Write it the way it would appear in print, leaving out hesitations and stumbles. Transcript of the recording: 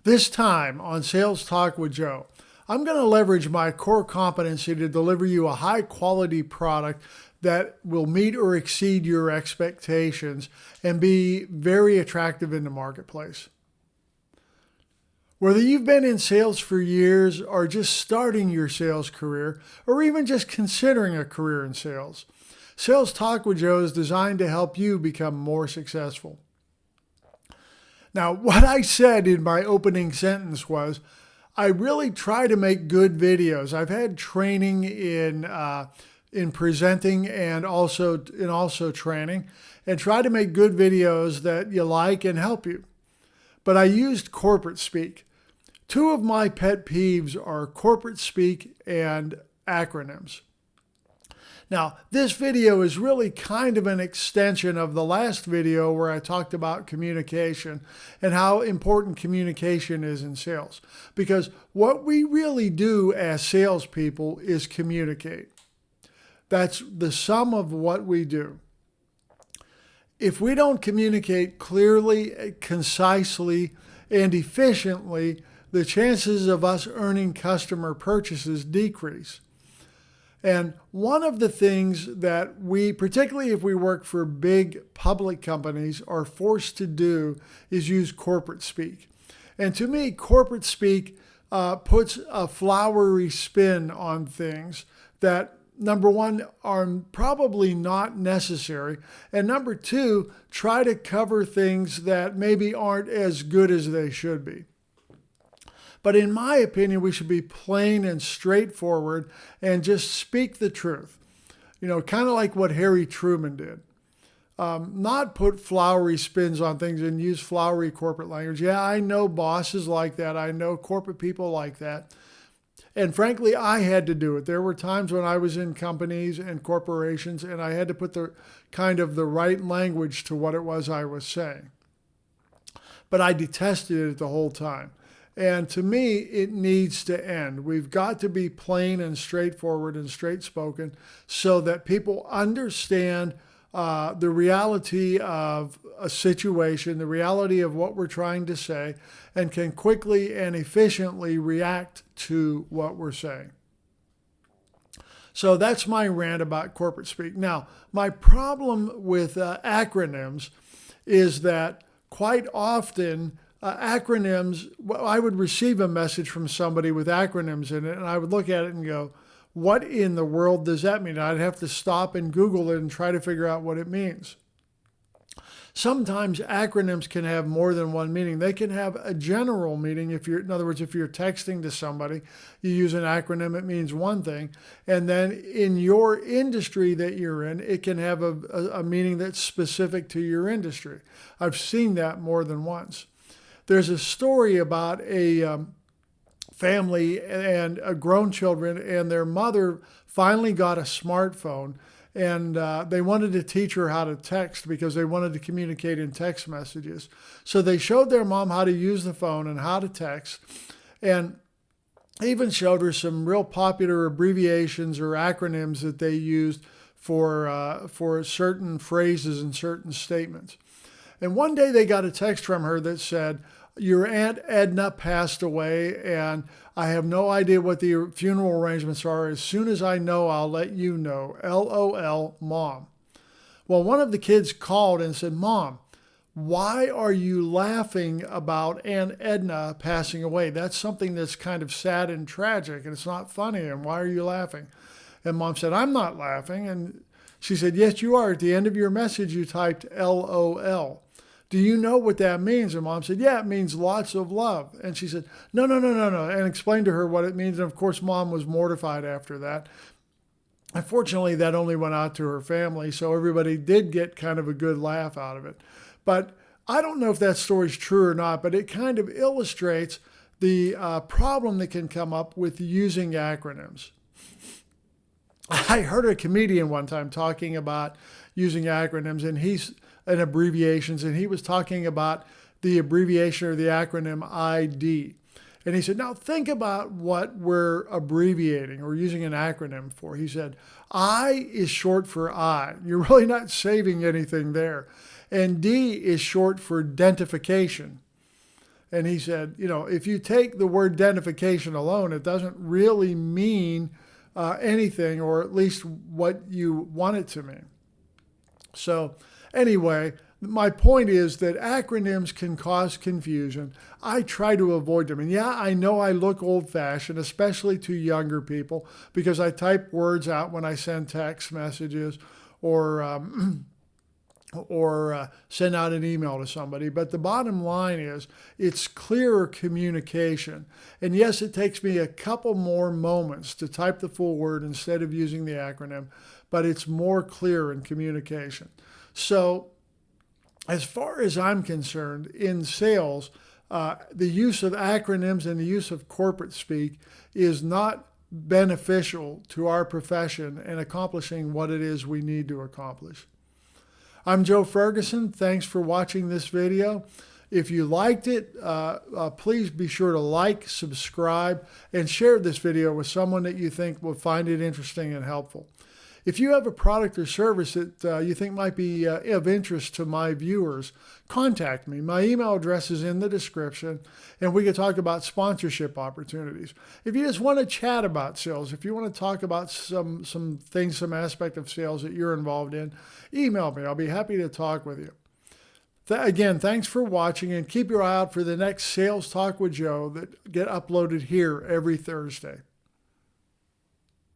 This time on Sales Talk with Joe, I'm going to leverage my core competency to deliver you a high quality product that will meet or exceed your expectations and be very attractive in the marketplace. Whether you've been in sales for years or just starting your sales career or even just considering a career in sales, Sales Talk with Joe is designed to help you become more successful. Now, what I said in my opening sentence was, I really try to make good videos. I've had training in presenting and also training, and try to make good videos that you like and help you. But I used corporate speak. Two of my pet peeves are corporate speak and acronyms. Now, this video is really kind of an extension of the last video where I talked about communication and how important communication is in sales. Because what we really do as salespeople is communicate. That's the sum of what we do. If we don't communicate clearly, concisely, and efficiently, the chances of us earning customer purchases decrease. And one of the things that we, particularly if we work for big public companies, are forced to do is use corporate speak. And to me, corporate speak puts a flowery spin on things that, number one, are probably not necessary. And number two, try to cover things that maybe aren't as good as they should be. But in my opinion, we should be plain and straightforward and just speak the truth. You know, kind of like what Harry Truman did. Not put flowery spins on things and use flowery corporate language. Yeah, I know bosses like that. I know corporate people like that. And frankly, I had to do it. There were times when I was in companies and corporations and I had to put the right language to what it was I was saying. But I detested it the whole time. And to me, it needs to end. We've got to be plain and straightforward and straight spoken so that people understand the reality of a situation, the reality of what we're trying to say, and can quickly and efficiently react to what we're saying. So that's my rant about corporate speak. Now, my problem with acronyms is that quite often, acronyms, I would receive a message from somebody with acronyms in it, and I would look at it and go, what in the world does that mean? I'd have to stop and Google it and try to figure out what it means. Sometimes acronyms can have more than one meaning. They can have a general meaning. In other words, if you're texting to somebody, you use an acronym, it means one thing. And then in your industry that you're in, it can have a meaning that's specific to your industry. I've seen that more than once. There's a story about a family and grown children, and their mother finally got a smartphone, and they wanted to teach her how to text because they wanted to communicate in text messages. So they showed their mom how to use the phone and how to text, and even showed her some real popular abbreviations or acronyms that they used for certain phrases and certain statements. And one day they got a text from her that said, your Aunt Edna passed away and I have no idea what the funeral arrangements are. As soon as I know, I'll let you know. LOL, Mom. Well, one of the kids called and said, Mom, why are you laughing about Aunt Edna passing away? That's something that's kind of sad and tragic and it's not funny. And why are you laughing? And Mom said, I'm not laughing. And she said, yes, you are. At the end of your message, you typed LOL. Do you know what that means? And Mom said, yeah, it means lots of love. And she said, no, and explained to her what it means. And of course, Mom was mortified after that. Unfortunately, that only went out to her family, so everybody did get kind of a good laugh out of it. But I don't know if that story's true or not, but it kind of illustrates the problem that can come up with using acronyms. I heard a comedian one time talking about using acronyms and abbreviations, and he was talking about the abbreviation or the acronym ID. And he said, now think about what we're abbreviating or using an acronym for. He said, I is short for I. You're really not saving anything there. And D is short for identification. And he said, if you take the word identification alone, it doesn't really mean anything, or at least what you want it to mean. So anyway, my point is that acronyms can cause confusion. I try to avoid them. And yeah, I know I look old-fashioned, especially to younger people, because I type words out when I send text messages or send out an email to somebody. But the bottom line is it's clearer communication. And yes, it takes me a couple more moments to type the full word instead of using the acronym, but it's more clear in communication. So as far as I'm concerned, in sales, the use of acronyms and the use of corporate speak is not beneficial to our profession and accomplishing what it is we need to accomplish. I'm Joe Ferguson. Thanks for watching this video. If you liked it, please be sure to like, subscribe, and share this video with someone that you think will find it interesting and helpful. If you have a product or service that you think might be of interest to my viewers, contact me. My email address is in the description, and we can talk about sponsorship opportunities. If you just want to chat about sales, if you want to talk about some things, some aspect of sales that you're involved in, email me. I'll be happy to talk with you. Again, thanks for watching, and keep your eye out for the next Sales Talk with Joe that get uploaded here every Thursday.